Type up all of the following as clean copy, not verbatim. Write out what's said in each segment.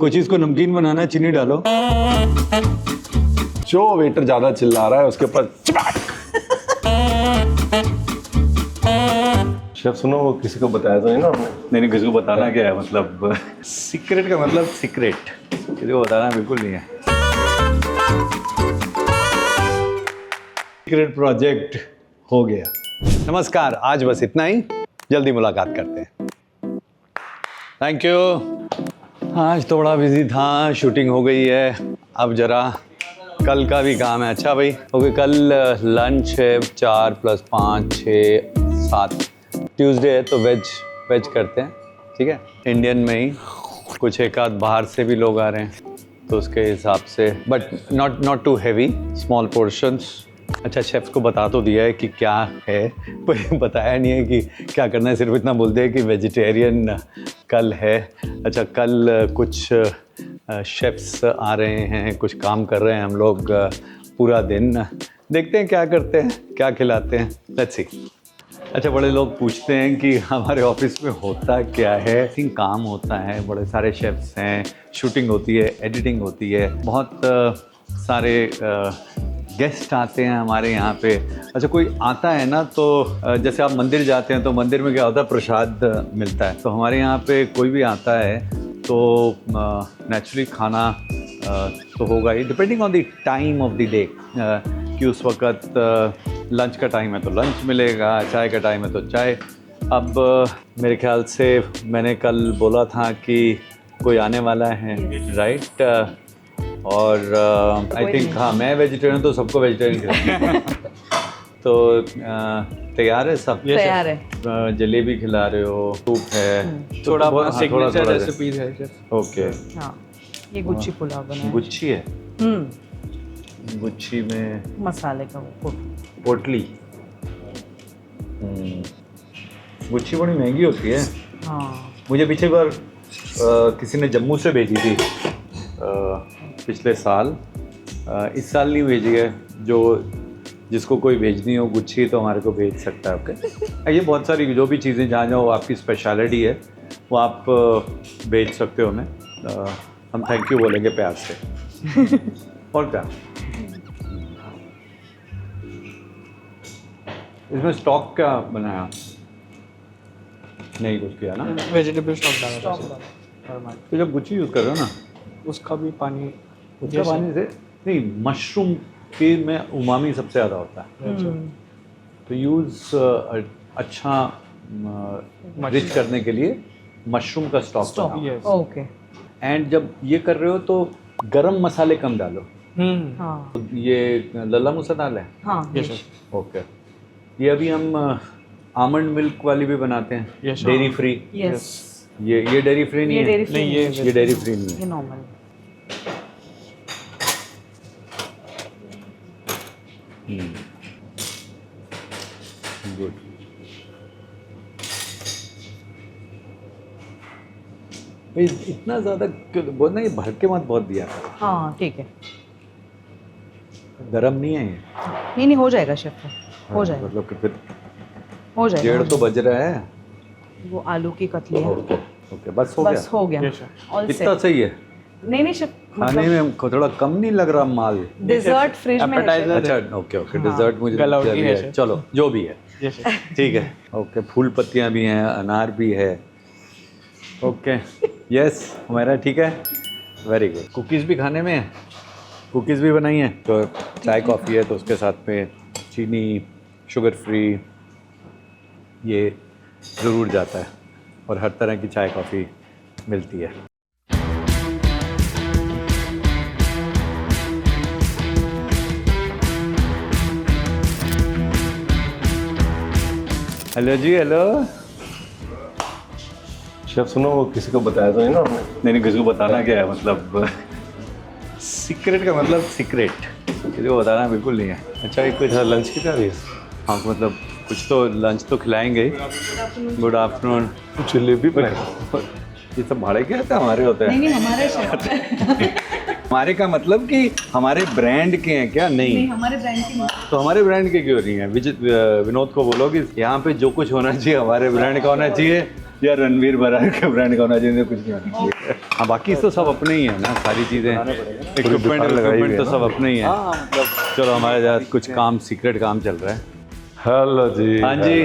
कोई चीज को नमकीन बनाना है, चीनी डालो। जो वेटर ज्यादा चिल्ला रहा है उसके ऊपर शेफ सुनो, वो किसी को बताया तो नहीं ना आपने? नहीं, किसी को बताना क्या है, मतलब सीक्रेट का मतलब सीक्रेट, किसी को बताना बिल्कुल नहीं है। सीक्रेट प्रोजेक्ट हो गया। नमस्कार, आज बस इतना ही, जल्दी मुलाकात करते हैं। Thank you. आज थोड़ा बिजी था, शूटिंग हो गई है, अब जरा कल का भी काम है। अच्छा भाई, ओके, कल लंच है 4 + 5 6 7, ट्यूसडे है तो वेज करते हैं, ठीक है। इंडियन में ही कुछ एक आध बाहर से भी लोग आ रहे हैं, तो उसके हिसाब से, but not too heavy, small portions. अच्छा, शेफ को बता तो दिया है कि क्या है, पर बताया नहीं है कि क्या करना है, सिर्फ इतना बोल दिया कि वेजिटेरियन कल है। अच्छा, कल कुछ शेफ्स आ रहे हैं, कुछ काम कर रहे हैं हम लोग पूरा दिन, देखते हैं क्या करते हैं, क्या खिलाते हैं, लेट्स सी। अच्छा, बड़े लोग पूछते हैं कि हमारे ऑफिस में होता क्या है। काम होता है, बड़े सारे शेफ्स हैं, शूटिंग होती है, एडिटिंग होती है, बहुत सारे गेस्ट आते हैं हमारे यहाँ पे। अच्छा, कोई आता है ना तो जैसे आप मंदिर जाते हैं तो मंदिर में क्या होता है, प्रसाद मिलता है, तो हमारे यहाँ पे कोई भी आता है तो नेचुरली खाना तो होगा ही, depending on the time of the day, कि उस वक्त लंच का टाइम है तो लंच मिलेगा, चाय का टाइम है तो चाय। अब मेरे ख्याल से मैंने कल बोला था कि कोई आने वाला है, राइट, और आई थिंक, हाँ, मैं वेजिटेरियन तो सबको वेजिटेरियन खिलाऊंगा। तो तैयार है सब? तैयार है। जलेबी खिला रहे हो, सूप है, थोड़ा थोड़ा रेसिपीज है सर। ओके। हाँ, ये गुच्छी पुलाव बना है। गुच्छी है, गुच्छी में मसाले का वो पोटली। गुच्छी बड़ी महंगी होती है। हाँ, मुझे पिछली बार किसी ने जम्मू से भेजी थी, पिछले साल। इस साल नहीं भेजी है। जो जिसको कोई भेजनी हो गुच्छी तो हमारे को भेज सकता है। ओके, ये बहुत सारी जो भी चीज़ें जहाँ जहाँ आपकी स्पेशलिटी है वो आप भेज सकते हो हमें। हम थैंक यू बोलेंगे प्यार से। और क्या इसमें स्टॉक क्या बनाया? नहीं कुछ किया ना, वेजिटेबल स्टॉक डाला था। तो जब गुच्छी यूज़ कर रहे हो ना, उसका भी पानी, उसका पानी से नहीं, मशरूम के में उमामी सबसे ज़्यादा होता है, तो यूज़ अच्छा रिच करने के लिए मशरूम का स्टॉक बनाओ। ओके। एंड जब ये कर रहे हो तो गरम मसाले कम डालो। हाँ, तो ये लल्ला मुसा दाल है। हाँ, ओके। ये अभी हम आमंड मिल्क वाली भी बनाते हैं, डेयरी फ्री। यस, ये डेयरी फ्री नहीं है। नहीं, ये डेयरी फ्री नहीं ये है। नॉर्मल। गुड। इतना ज़्यादा बोलना, ये भर के मत बहुत दिया। हाँ, ठीक है। गरम नहीं है ये? नहीं, हो जाएगा शेफ, हो जाएगा, मतलब कि फिर हो जाएगा। 1:30 तो बज रहा है। वो आलू की कतली है। ओके, बस हो गया। बस हो गया। All set। इतना सही है। नहीं शेफ, खाने में थोड़ा कम नहीं लग रहा माल? डिजर्ट फ्रिज में है शेफ। अच्छा, ओके, डिजर्ट मुझे गलौटी जल्दी है है। चलो जो भी है, ठीक है। ओके, फूल पत्तियाँ भी हैं, अनार भी है। ओके, यस, हमारा ठीक है, वेरी गुड। कुकीज़ भी खाने में है, कुकीज़ भी बनाई हैं। तो चाय कॉफ़ी है तो उसके साथ में चीनी, शुगर फ्री, ये ज़रूर जाता है, और हर तरह की चाय कॉफ़ी मिलती है। हेलो जी, हेलो। शेफ सुनो, वो किसी को बताया तो नहीं ना आपने? नहीं, किसी को बताना क्या है, मतलब सीक्रेट का मतलब सीक्रेट, किसी को बताना बिल्कुल नहीं है। अच्छा, एक कुछ लंच की तैयारी है? हाँ, मतलब कुछ तो लंच तो खिलाएंगे ही। Good afternoon. जलेबी ये सब भाड़े के आते हैं, हमारे होते हैं? नहीं, हमारे शेफ। हमारे का मतलब कि हमारे ब्रांड के हैं क्या? नहीं, हमारे ब्रांड की नहीं। तो हमारे ब्रांड के क्यों नहीं है? विनोद को बोलो कि यहाँ पे जो कुछ होना चाहिए हमारे ब्रांड का होना चाहिए, या रणवीर बरार का ब्रांड का होना चाहिए, कुछ नहीं होना चाहिए। हाँ बाकी तो सब अपने ही है ना, सारी चीज़ें इक्विपमेंट तो सब अपने ही है। चलो हमारे साथ कुछ काम, सीक्रेट काम चल रहा है। हेलो जी। हाँ जी।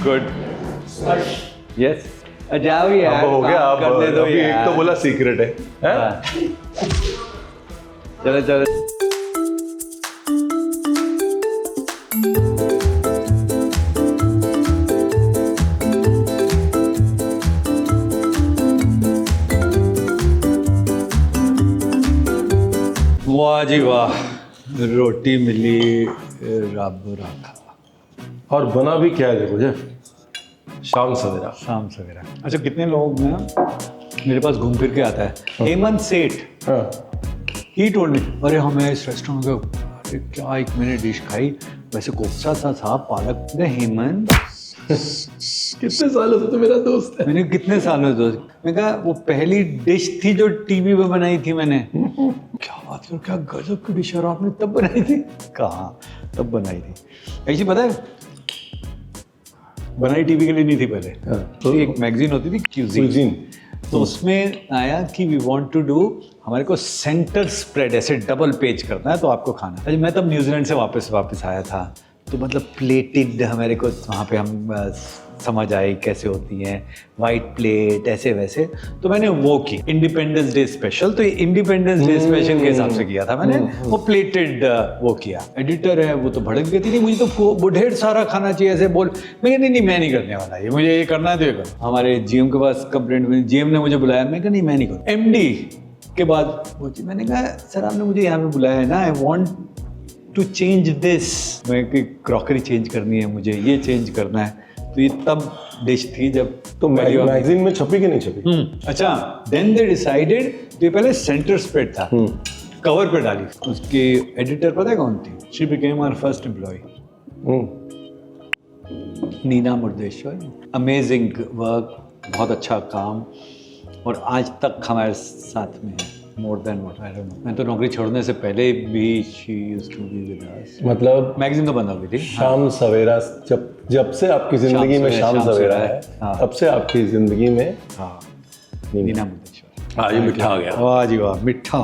गुड। यस जाओ यार, अब हो गया, अब करने दो अभी एक यार। तो बोला सीक्रेट है, हैं? हाँ। चलो चलो। वाह जी वाह, रोटी मिली, रब रखा। और बना भी क्या है देखो जी, शाम सवेरा। शाम सवेरा। अच्छा कितने लोग हैं मेरे पास घूम फिर के आता है। हेमंत सेठ, हाँ। ही टोल्ड मी, अरे हमें इस रेस्टोरेंट में गए, अरे क्या एक मैंने डिश खाई, वैसे कोफ्ता था पालक। अरे हेमंत कितने सालों से तो मेरा दोस्त है। मैंने कितने सालों से दोस्त, मैं कहा वो पहली डिश थी जो टीवी पे बनाई थी मैंने। क्या बात करो, क्या गजब की डिश है, और आपने तब बनाई थी? कहाँ, तब बनाई थी। ऐसी पता है, बनाई टीवी के लिए नहीं थी पहले। तो एक मैगजीन होती थी क्यूजीन, तो उसमें आया कि वी वांट टू डू, हमारे को सेंटर स्प्रेड ऐसे डबल पेज करना है तो आपको खाना। अच्छा मैं तब न्यूजीलैंड से वापस आया था, तो मतलब प्लेटेड हमारे को वहाँ पे हम समझ आई कैसे होती हैं, वाइट प्लेट ऐसे वैसे। तो मैंने वो की इंडिपेंडेंस डे स्पेशल, तो ये इंडिपेंडेंस डे स्पेशल के हिसाब से किया था मैंने। वो प्लेटेड वो किया। एडिटर है वो तो भड़क गई थी, नहीं मुझे तो वो ढेर सारा खाना चाहिए ऐसे बोल। मैं नहीं मैं नहीं करने वाला, ये मुझे ये करना है तो ये करो। हमारे जीएम के पास कंप्लेंट में, जीएम ने मुझे बुलाया, मैं कहा नहीं मैं नहीं करूँ। एमडी के बाद वो चीज़ मैंने कहा सर आपने मुझे यहाँ पे बुलाया है ना, I want to change this, मैं कि क्रॉकरी चेंज करनी है मुझे, ये चेंज करना है। तो ये तब डिश थी जब तो मैगजीन में छपी कि नहीं छपी? अच्छा देन दे डिसाइडेड, तो ये पहले सेंटर स्प्रेड था, कवर पे डाली। उसकी एडिटर पता है कौन थी? She became our first employee, Neena Murdeshwar. Amazing work, बहुत अच्छा काम, और आज तक हमारे साथ में है। More than what I don't know. मैं तो नौकरी छोड़ने से पहले भी she used to be with us. मतलब मैगजीन तो बंद हो गई थी। शाम सवेरा, जब से आपकी जिंदगी में शाम सवेरा है, हाँ। तब से आपकी जिंदगी में हाँ नीना मुर्देश्वर। हाँ, ये मिठा आ गया। वाह जी वाह, मिठा।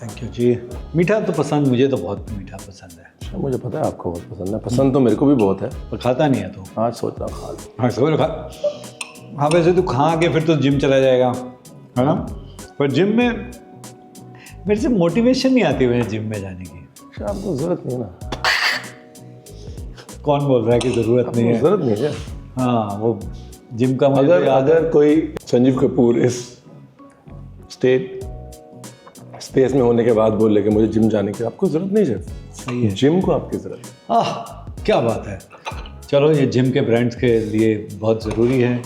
थैंक यू जी। मीठा तो पसंद, मुझे तो बहुत मीठा पसंद है। मुझे पता है आपको बहुत पसंद है, पसंद तो मेरे को भी बहुत है, पर खाता नहीं है तो। आज सोच रहा हूँ खा लूँ। हाँ समझ खा। हाँ वैसे तो खा के फिर तो जिम चला जाएगा, है ना? पर जिम में मेरे से मोटिवेशन नहीं आती मुझे जिम में जाने की। शाम को जरूरत नहीं है ना। कौन बोल रहा है कि ज़रूरत नहीं है? जरूरत नहीं है। हाँ वो जिम का मुझे अगर कोई संजीव कपूर इस स्पेस में होने के बाद बोले कि मुझे जिम जाने की, आपको जरूरत नहीं है। सही है, जिम को आपकी जरूरत है। आह क्या बात है। चलो ये जिम के ब्रांड्स के लिए बहुत ज़रूरी है।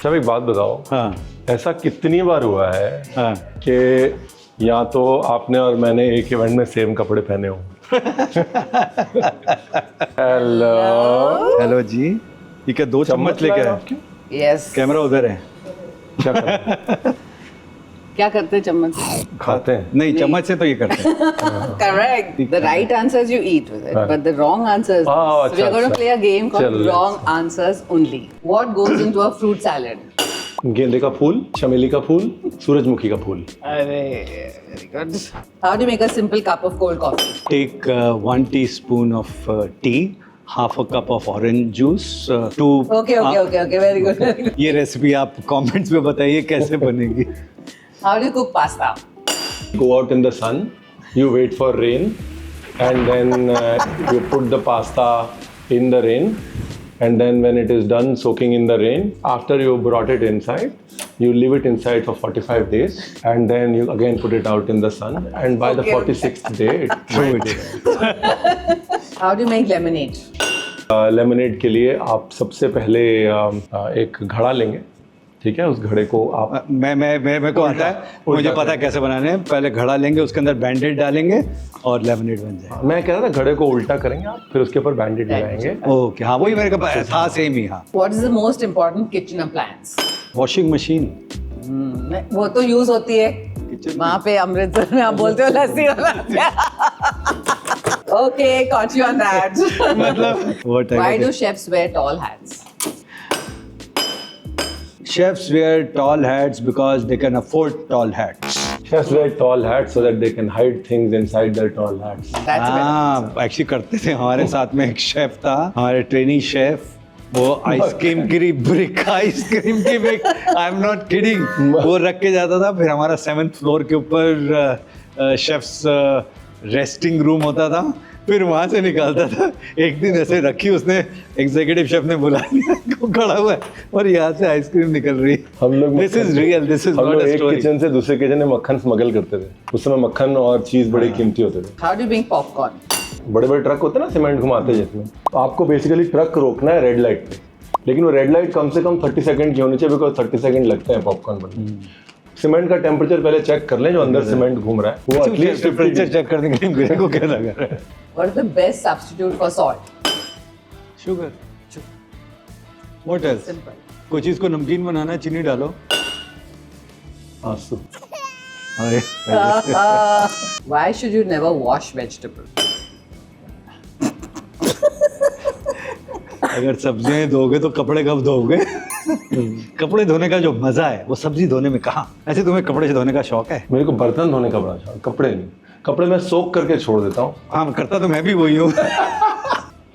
सब एक बात बताओ, हाँ ऐसा कितनी बार हुआ है हाँ कि या तो आपने और मैंने एक इवेंट में सेम कपड़े पहने हो? हेलो। हेलो जी, ये क्या दो चम्मच लेके आए? आपकी? Yes. कैमरा उधर है। क्या करते क्या करते हैं चम्मच? खाते हैं? नहीं चम्मच से तो ये करते हैं। Correct. The right answer is you eat with it, but the wrong answer is. Oh, So we are going to अच्छा, play a game called चलो, wrong answers only. What goes into a fruit salad? गेंदे का फूल, चमेली का फूल, सूरजमुखी का फूल। Very good. How do you make a simple cup of cold coffee? Take 1 teaspoon of tea, half a cup of orange juice, 2 Okay. Very good. Very good. ये recipe आप comments में बताइए कैसे बनेगी। How do you cook pasta? Go out in the sun, you wait for rain, and then you put the pasta in the rain, and then when it is done soaking in the rain, after you brought it inside, you leave it inside for 45 days, and then you again put it out in the sun, and by the Okay. 46th day, it throw it. How do you make lemonade? Lemonade के लिए आप सबसे पहले एक घड़ा लेंगे, ठीक है? उस घड़े को आप मैं को आता है, मुझे पता है कैसे बनाने हैं। पहले घड़ा लेंगे, उसके अंदर बैंडेड डालेंगे और लेमनेड बन जाएगा। मैं कह रहा था घड़े को उल्टा करेंगे आप, फिर उसके ऊपर बैंडेड लगाएंगे। ओके हाँ वही मेरे पास था सेम ही। हाँ What is the most important kitchen appliance? Washing machine. वो तो यूज होती है किचन वहाँ पे अमृतसर में आप बोलते हो लस्सी वाला Okay, caught you on that. मतलब what Why do chefs wear tall hats? chefs wear tall hats because they can afford tall hats. Chefs wear tall hats so that they can hide things inside their tall hats. That's better. हाँ actually करते थे हमारे साथ में एक chef था हमारे training chef वो आइसक्रीम की ब्रिक आइसक्रीम की brick I am not kidding वो रख के जाता था फिर हमारा 7th फ्लोर के ऊपर शेफ्स रेस्टिंग रूम होता था फिर वहां से निकालता था एक दिन ऐसे रखी उसने एग्जीक्यूटिव शेफ ने बुला लिया को खड़ा हुआ है और यहाँ से आइसक्रीम निकल रही हम लोग this is real this is हम नॉट लोग अ एक स्टोरी किचन से दूसरे किचन में मक्खन स्मगल करते थे उस समय मक्खन और चीज बड़े कीमती होते थे How do you bring popcorn? बड़े बड़े ट्रक होते हैं ना सीमेंट घुमाते हैं जिसमें तो आपको बेसिकली ट्रक रोकना है रेड लाइट पे लेकिन वो रेड लाइट कम से कम 30 सेकंड की होनी चाहिए बिकॉज 30 सेकंड लगते हैं पॉपकॉर्न बनने सीमेंट का टेम्परेचर पहले चेक कर लें जो अंदर सीमेंट घूम रहा है वो एटलीस्ट टेम्परेचर चेक करने के लिए मेरे को क्या लगा रहा है What is the best substitute for salt? Sugar what else Simple. कोई चीज को नमकीन बनाना है चीनी डालो आंसू अरे Why should you never wash vegetables? अगर सब्जियां धोगे तो कपड़े कब धोगे कपड़े धोने का जो मजा है वो सब्जी धोने में कहाँ ऐसे तुम्हें कपड़े से धोने का शौक है मेरे को बर्तन धोने का बड़ा शौक कपड़े नहीं कपड़े मैं सोख करके छोड़ देता हूँ हाँ करता तो मैं भी वही हूँ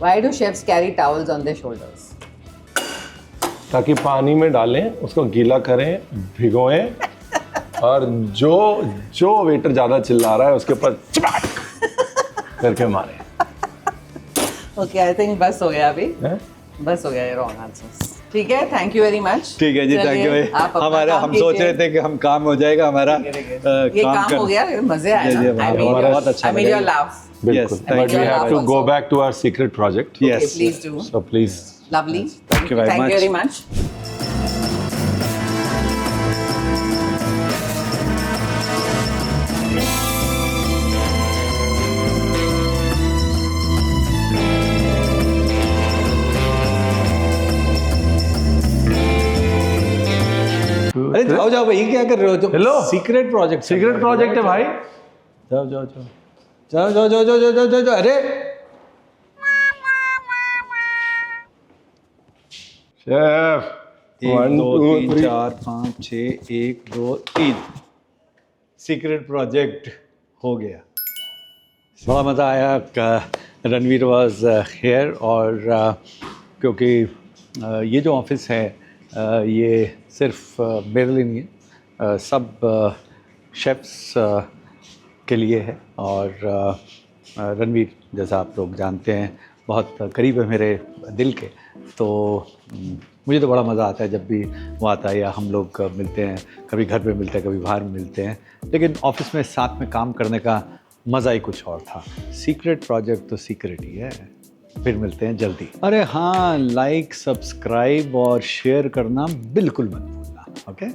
Why do chefs carry towels on their shoulders? ताकि पानी में डालें उसको गीला करें भिगोएं और जो जो वेटर ज्यादा चिल्ला रहा है उसके ऊपर चिपक करके मारे Okay, I think बस हो गया अभी हैं? बस हो गया ये wrong answers. ठीक है, thank you very much. ठीक है जी थैंक यू आप अपना हमारा काम हम सोच कीजिए। रहे थे कि हम काम हो जाएगा हमारा ये काम हो गया मजे आए जी, जी, ना I mean, हमारा बहुत अच्छा I made लगा। your laugh. बिल्कुल Yes, thank but we you. Have to go Also. Back to our secret project Yes. Okay, please do. So please Lovely. Thank you very Thank much. you very much. अरे जाओ जाओ भाई क्या कर रहे हो तुम Hello. Secret project secret project है भाई जाओ जाओ जाओ जाओ जाओ जाओ जाओ जाओ जाओ जाओ अरे शेफ 1 2 2 3 3 4 5 6 1 2 3 सीक्रेट प्रोजेक्ट हो गया बड़ा मज़ा आया रणवीर वाज हेयर और क्योंकि ये जो ऑफिस है ये सिर्फ मेरे लिए नहीं है सब शेफ्स के लिए है और रणवीर जैसा आप लोग जानते हैं बहुत करीब है मेरे दिल के तो मुझे तो बड़ा मज़ा आता है जब भी वो आता है या हम लोग मिलते हैं कभी घर पे मिलते हैं कभी बाहर मिलते हैं लेकिन ऑफिस में साथ में काम करने का मज़ा ही कुछ और था सीक्रेट प्रोजेक्ट तो सीक्रेट ही है फिर मिलते हैं जल्दी अरे हाँ लाइक सब्सक्राइब और शेयर करना बिल्कुल मत भूलना ओके